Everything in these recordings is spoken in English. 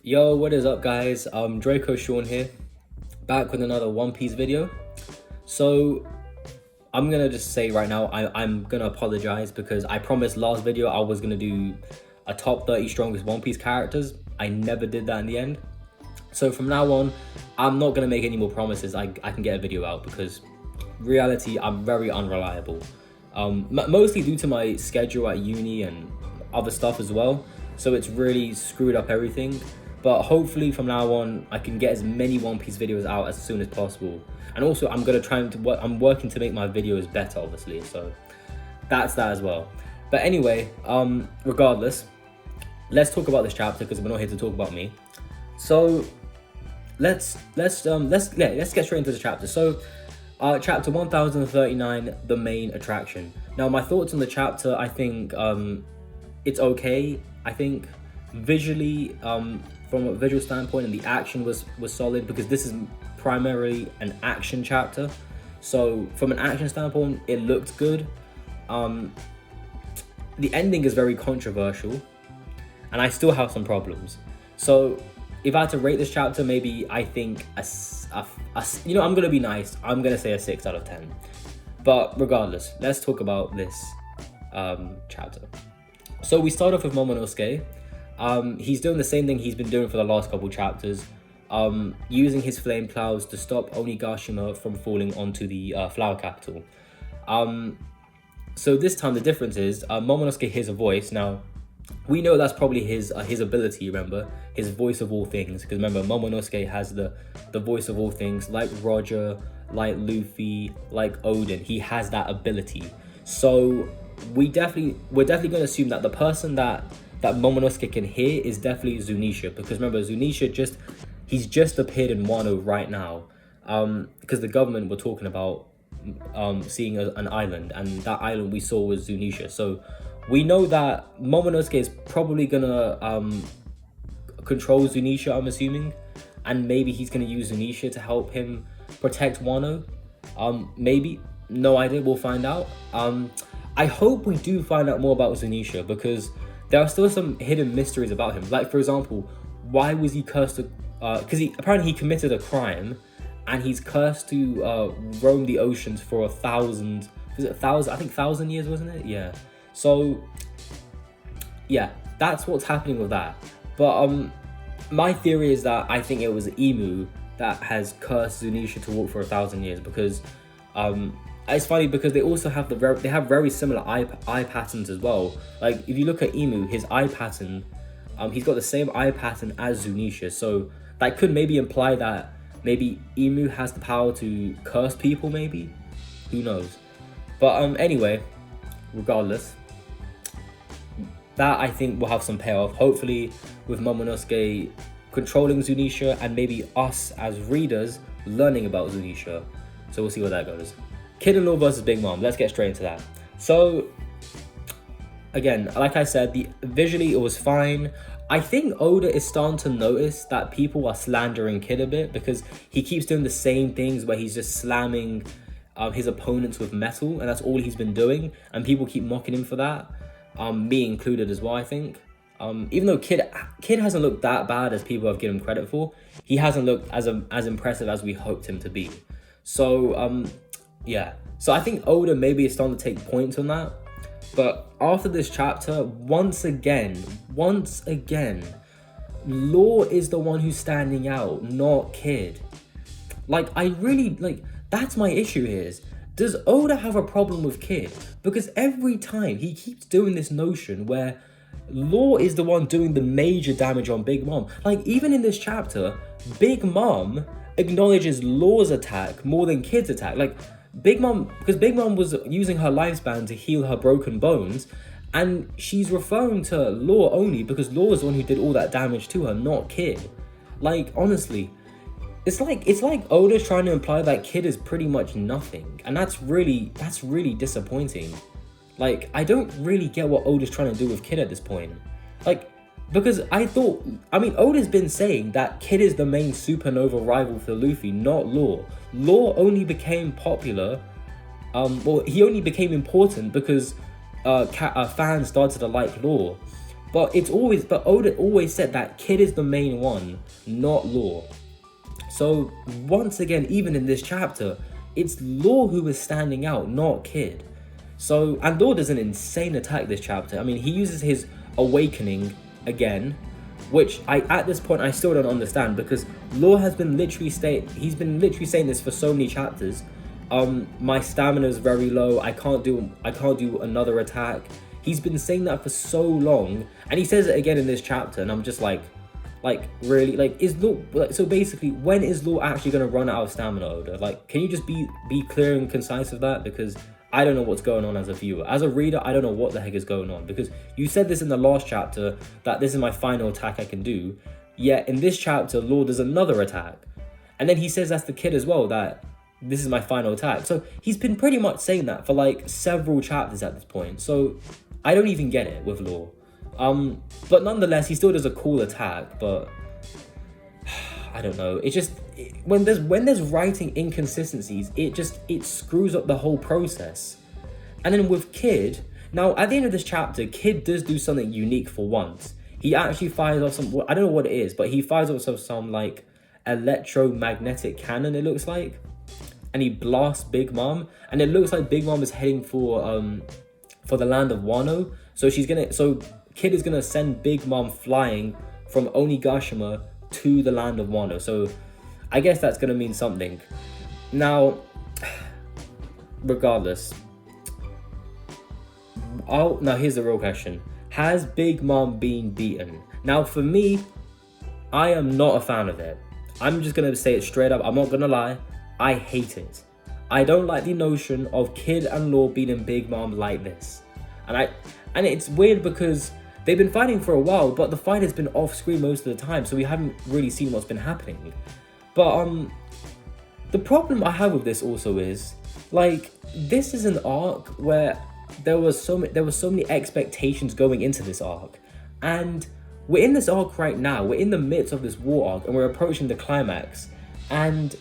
Yo, what is up, guys? Draco Sean here, back with another One Piece video. So I'm gonna just say right now, I'm gonna apologize because I promised last video I was gonna do a top 30 strongest One Piece characters. I never did that in the end. So from now on, I'm not gonna make any more promises. I can get a video out because reality, I'm very unreliable. Mostly due to my schedule at uni and other stuff as well. So it's really screwed up everything. But hopefully from now on, I can get as many One Piece videos out as soon as possible. And also, I'm working to make my videos better, obviously. So that's that as well. But anyway, regardless, let's talk about this chapter because we're not here to talk about me. So let's get straight into the chapter. So chapter 1039, the main attraction. Now, my thoughts on the chapter, I think it's okay. I think visually, from a visual standpoint, and the action was solid because this is primarily an action chapter. So from an action standpoint, it looked good. The ending is very controversial, and I still have some problems. So if I had to rate this chapter, maybe I think I'm gonna be nice. I'm gonna say a 6 out of 10. But regardless, let's talk about this chapter. So we start off with Momonosuke. He's doing the same thing he's been doing for the last couple chapters, using his flame clouds to stop Onigashima from falling onto the flower capital. So this time the difference is Momonosuke hears a voice. Now, we know that's probably his ability, remember? His voice of all things. Because remember, Momonosuke has the voice of all things, like Roger, like Luffy, like Oden. He has that ability. So we're definitely going to assume that the person that Momonosuke can hear is definitely Zunisha, because remember, Zunisha he's just appeared in Wano right now, because the government were talking about seeing an island, and that island we saw was Zunisha. So we know that Momonosuke is probably gonna control Zunisha, I'm assuming, and maybe he's gonna use Zunisha to help him protect Wano. Maybe, no idea, we'll find out. I hope we do find out more about Zunisha, because there are still some hidden mysteries about him. Like, for example, why was he cursed to... Because apparently he committed a crime, and he's cursed to roam the oceans for 1,000... Was it 1,000? I think 1,000 years, wasn't it? Yeah. So, yeah, that's what's happening with that. But my theory is that I think it was Imu that has cursed Zunisha to walk for 1,000 years, because... it's funny because they also have they have very similar eye patterns as well. Like, if you look at Imu, his eye pattern, he's got the same eye pattern as Zunisha. So that could maybe imply that maybe Imu has the power to curse people, maybe? Who knows? But anyway, regardless, that I think will have some payoff. Hopefully with Momonosuke controlling Zunisha, and maybe us as readers learning about Zunisha. So we'll see where that goes. Kid and Law versus Big Mom. Let's get straight into that. So, again, like I said, visually it was fine. I think Oda is starting to notice that people are slandering Kid a bit, because he keeps doing the same things where he's just slamming his opponents with metal, and that's all he's been doing, and people keep mocking him for that, me included as well, I think. Even though Kid hasn't looked that bad as people have given him credit for, he hasn't looked as impressive as we hoped him to be. So, yeah, so I think Oda maybe is starting to take points on that. But after this chapter, once again, Law is the one who's standing out, not Kid. Like, that's my issue here. Does Oda have a problem with Kid? Because every time he keeps doing this notion where Law is the one doing the major damage on Big Mom. Like, even in this chapter, Big Mom acknowledges Law's attack more than Kid's attack. Like, Big Mom was using her lifespan to heal her broken bones, and she's referring to Law only because Law is the one who did all that damage to her, not Kid. Like, honestly, it's like Oda's trying to imply that Kid is pretty much nothing, and that's really disappointing. Like, I don't really get what Oda's trying to do with Kid at this point. Like, because Oda's been saying that Kid is the main supernova rival for Luffy, not Law. Law only became popular, he only became important because fans started to like Law. But Oda always said that Kid is the main one, not Law. So once again, even in this chapter, it's Law who is standing out, not Kid. So, and Law does an insane attack this chapter. I mean, he uses his awakening again, which at this point I still don't understand, because Law has been literally he's been literally saying this for so many chapters. My stamina is very low. I can't do another attack. He's been saying that for so long, and he says it again in this chapter, and I'm just like really, like, is Law, like, so basically, when is Law actually gonna run out of stamina, Oda? Like, can you just be clear and concise with that? Because I don't know what's going on as a viewer. As a reader, I don't know what the heck is going on, because you said this in the last chapter, that this is my final attack I can do, yet in this chapter, Law does another attack. And then he says that's the Kid as well, that this is my final attack. So he's been pretty much saying that for like several chapters at this point. So I don't even get it with Law. But nonetheless, he still does a cool attack, but I don't know. It just, when there's writing inconsistencies, it screws up the whole process. And then with Kid, now at the end of this chapter, Kid does do something unique for once. He actually fires off some, I don't know what it is, but he fires off some like electromagnetic cannon, it looks like. And he blasts Big Mom, and it looks like Big Mom is heading for the land of Wano. So Kid is gonna send Big Mom flying from Onigashima to the land of Wano. So I guess that's gonna mean something. Now, regardless, now here's the real question: has Big Mom been beaten? Now, for me, I am not a fan of it. I'm just gonna say it straight up. I'm not gonna lie. I hate it. I don't like the notion of Kid and Law beating Big Mom like this. And it's weird because they've been fighting for a while, but the fight has been off screen most of the time, so we haven't really seen what's been happening. But the problem I have with this also is, like, this is an arc where there was so many expectations going into this arc, and we're in this arc right now. We're in the midst of this war arc, and we're approaching the climax, and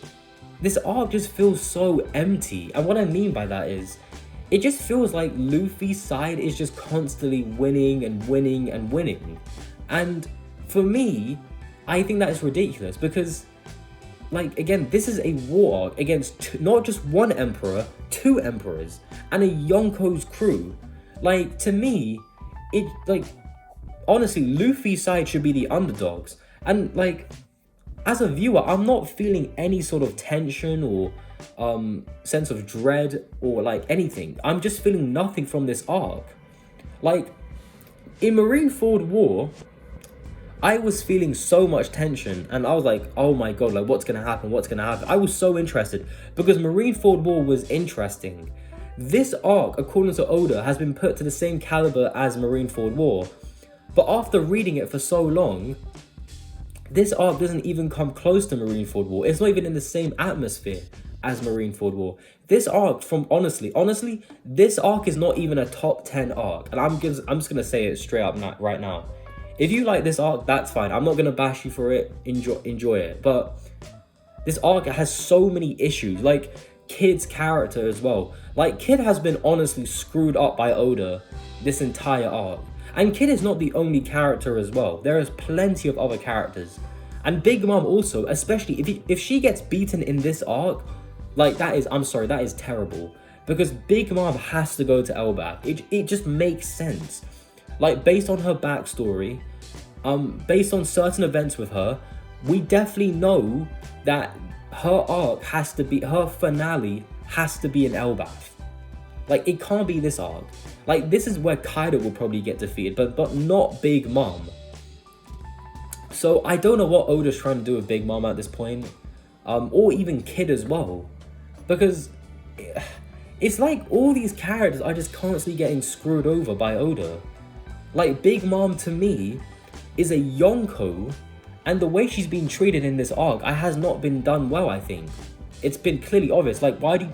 this arc just feels so empty. And what I mean by that is, it just feels like Luffy's side is just constantly winning and winning and winning. And for me, I think that is ridiculous, because, like, again, this is a war arc against not just one emperor, 2 emperors, and a Yonko's crew. Like, to me, it, like, honestly, Luffy's side should be the underdogs. And, like, as a viewer, I'm not feeling any sort of tension or sense of dread or like anything. I'm just feeling nothing from this arc. Like, in Marineford War, I was feeling so much tension, and I was like, oh my god, like, what's gonna happen? I was so interested because Marineford War was interesting. This arc, according to Oda, has been put to the same caliber as Marineford War, but after reading it for so long, this arc doesn't even come close to Marineford War. It's not even in the same atmosphere as Marineford War. This arc, honestly, this arc is not even a top 10 arc. And I'm just gonna say it straight up right now. If you like this arc, that's fine. I'm not gonna bash you for it. Enjoy it. But this arc has so many issues. Like, Kid's character as well. Like, Kid has been honestly screwed up by Oda this entire arc. And Kid is not the only character as well. There is plenty of other characters. And Big Mom also, especially if she gets beaten in this arc, like, that is terrible. Because Big Mom has to go to Elbaf. It just makes sense. Like, based on her backstory, based on certain events with her, we definitely know that her finale has to be in Elbaf. Like, it can't be this arc. Like, this is where Kaido will probably get defeated, but not Big Mom. So I don't know what Oda's trying to do with Big Mom at this point, or even Kid as well, because it's like all these characters are just constantly getting screwed over by Oda. Like, Big Mom to me is a Yonko, and the way she's been treated in this arc has not been done well. I think it's been clearly obvious. Like, why do you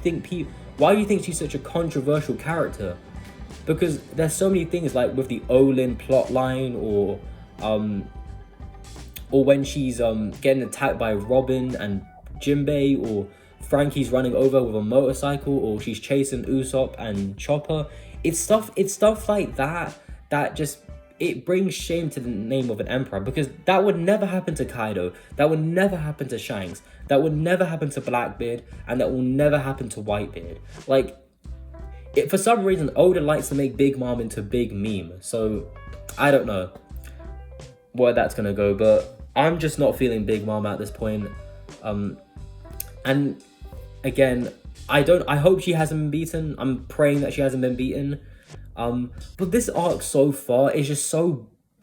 think she's such a controversial character? Because there's so many things, like with the Olin plotline, or when she's getting attacked by Robin and Jinbei, or Frankie's running over with a motorcycle, or she's chasing Usopp and Chopper. It's stuff like that just it brings shame to the name of an emperor, because that would never happen to Kaido, that would never happen to Shanks, that would never happen to Blackbeard, and that will never happen to Whitebeard. Like, for some reason, Oda likes to make Big Mom into Big Meme. So, I don't know where that's gonna go, but I'm just not feeling Big Mom at this point. And again, I hope she hasn't been beaten. I'm praying that she hasn't been beaten. But this arc so far is just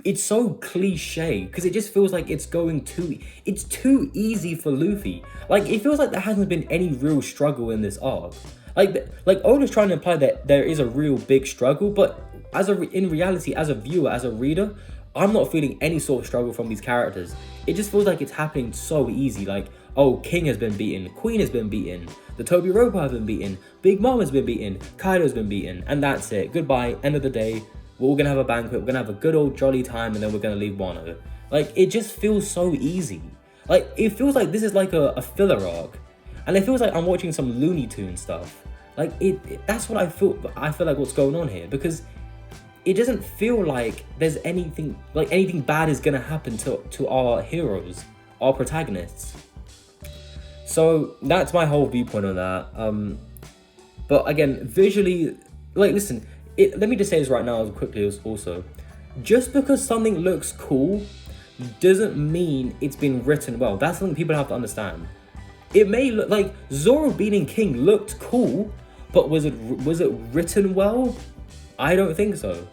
it's so cliche, because it just feels like it's too easy for Luffy. Like, it feels like there hasn't been any real struggle in this arc. Like Oda's trying to imply that there is a real big struggle, but in reality, as a viewer, as a reader, I'm not feeling any sort of struggle from these characters. It just feels like it's happening so easy. Like, oh, King has been beaten, Queen has been beaten, the Toby Roper has been beaten, Big Mom has been beaten, Kaido's been beaten, and that's it. Goodbye, end of the day. We're all gonna have a banquet, we're gonna have a good old jolly time, and then we're gonna leave Wano. Like, it just feels so easy. Like, it feels like this is like a filler arc. And it feels like I'm watching some Looney Tunes stuff. Like, that's what I feel like what's going on here, because it doesn't feel like there's anything bad is gonna happen to our heroes, our protagonists. So that's my whole viewpoint on that. But again, visually, like, listen, let me just say this right now as quickly as also, just because something looks cool doesn't mean it's been written well. That's something people have to understand. It may look like Zoro beating King looked cool, but was it written well? I don't think so.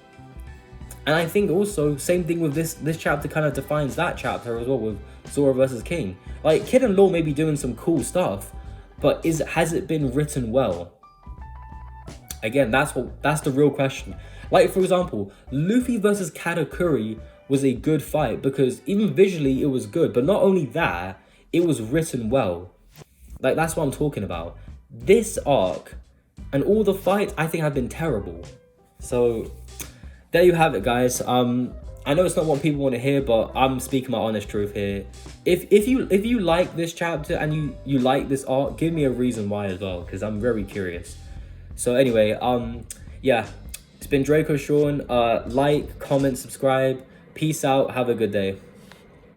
And I think also, same thing with this chapter kind of defines that chapter as well, with Zoro versus King. Like, Kid and Law may be doing some cool stuff, but has it been written well? Again, that's the real question. Like, for example, Luffy versus Katakuri was a good fight, because even visually it was good, but not only that, it was written well. Like, that's what I'm talking about. This arc and all the fights, I think, have been terrible. So there you have it, guys. I know it's not what people want to hear, but I'm speaking my honest truth here. If you like this chapter and you like this arc, give me a reason why as well, because I'm very curious. So anyway, yeah, it's been Draco Sean. Like, comment, subscribe. Peace out. Have a good day.